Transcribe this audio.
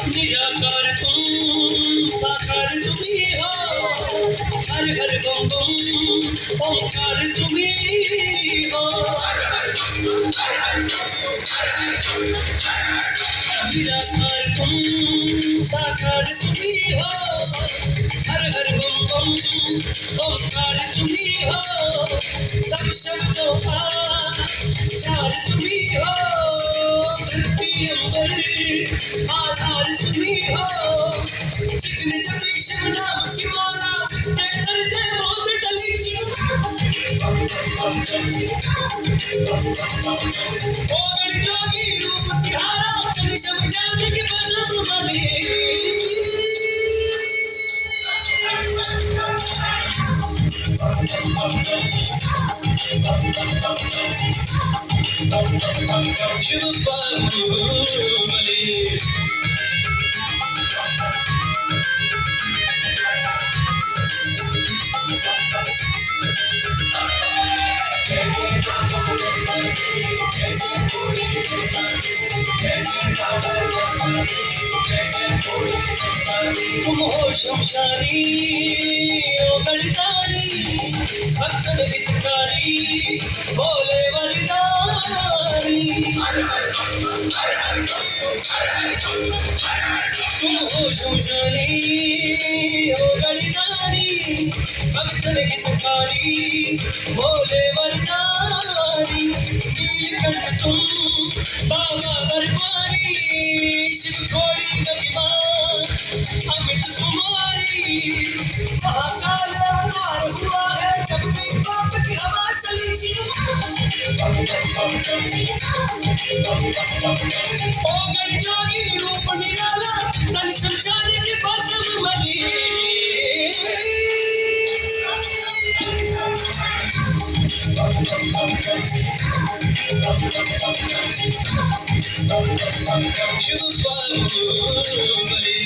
निराकार तुम साकार तुम्ही हो, हर हर बम बम ओंकार तुम्ही हो। निराकार तुम साकार तुम्ही हो, हर हर बम बम ओंकार तुम्ही हो। सब शब्दों का सार तुम्ही हो, धरती अंबर आधार तुम्ही हो। जिसने जपी शिव नाम की माला, जय कर जय मौत टली। ओगण जोगी रूप तिहारा, कली शमशान के बन बने। शिव बाहुबली तुम हो शमशानी ओ गणतारी, भक्तन हितकारी बोले वरदानी। तुम हो शमशानी ओ गणतारी, भक्तन हितकारी बोले वरदानी। नीलकंठ तुम बाबा बर्फानी, शिव खोड़ी महिमा अमित तुम्हारी। महाकाल अवतार हुआ है, जब भी पाप की हवा चली। ओगण जोगी रूप निराला, तन शमशान के बदम बनी। शिव बाहुबली